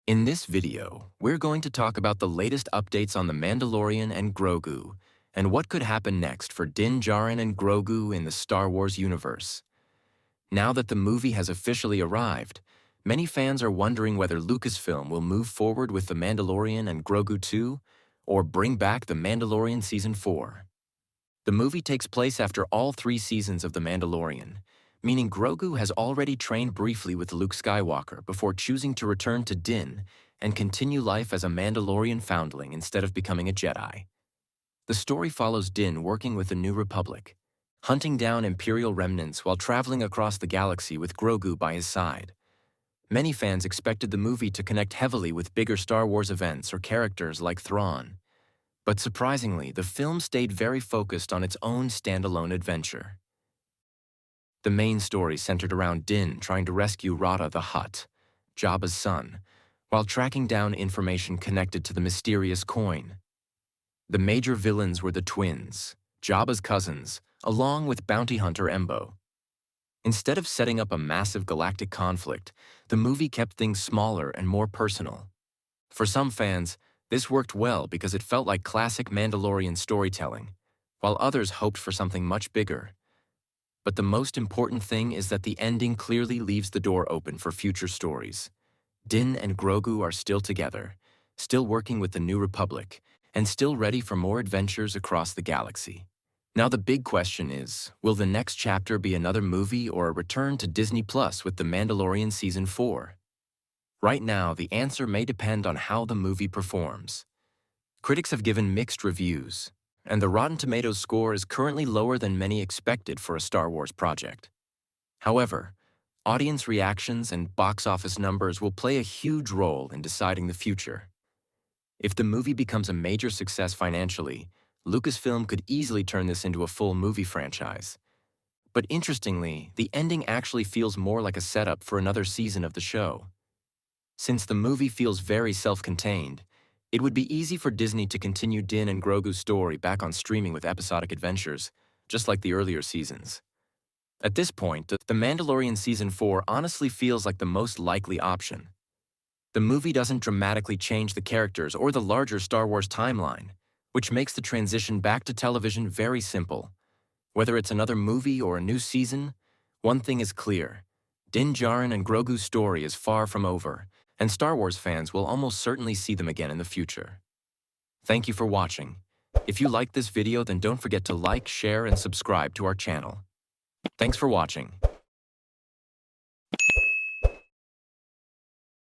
In this video, we're going to talk about the latest updates on the Mandalorian and Grogu, and what could happen next for Din Djarin and Grogu in the Star Wars universe. Now that the movie has officially arrived, many fans are wondering whether Lucasfilm will move forward with The Mandalorian and Grogu 2, or bring back The Mandalorian Season 4. The movie takes place after all 3 seasons of The Mandalorian, meaning Grogu has already trained briefly with Luke Skywalker before choosing to return to Din and continue life as a Mandalorian foundling instead of becoming a Jedi. The story follows Din working with the New Republic, hunting down Imperial remnants while traveling across the galaxy with Grogu by his side. Many fans expected the movie to connect heavily with bigger Star Wars events or characters like Thrawn. But surprisingly, the film stayed very focused on its own standalone adventure. The main story centered around Din trying to rescue Rada the Hutt, Jabba's son, while tracking down information connected to the mysterious coin. The major villains were the twins, Jabba's cousins, along with bounty hunter Embo. Instead of setting up a massive galactic conflict, the movie kept things smaller and more personal. For some fans, this worked well because it felt like classic Mandalorian storytelling, while others hoped for something much bigger. But the most important thing is that the ending clearly leaves the door open for future stories. Din and Grogu are still together, still working with the New Republic, and still ready for more adventures across the galaxy. Now the big question is, will the next chapter be another movie or a return to Disney Plus with The Mandalorian Season 4? Right now, the answer may depend on how the movie performs. Critics have given mixed reviews, and the Rotten Tomatoes score is currently lower than many expected for a Star Wars project. However, audience reactions and box office numbers will play a huge role in deciding the future. If the movie becomes a major success financially, Lucasfilm could easily turn this into a full movie franchise. But interestingly, the ending actually feels more like a setup for another season of the show. Since the movie feels very self-contained, it would be easy for Disney to continue Din and Grogu's story back on streaming with episodic adventures, just like the earlier seasons. At this point, The Mandalorian Season 4 honestly feels like the most likely option. The movie doesn't dramatically change the characters or the larger Star Wars timeline, which makes the transition back to television very simple. Whether it's another movie or a new season, one thing is clear: Din Djarin and Grogu's story is far from over, and Star Wars fans will almost certainly see them again in the future. Thank you for watching. If you liked this video, then don't forget to like, share, and subscribe to our channel. Thanks for watching.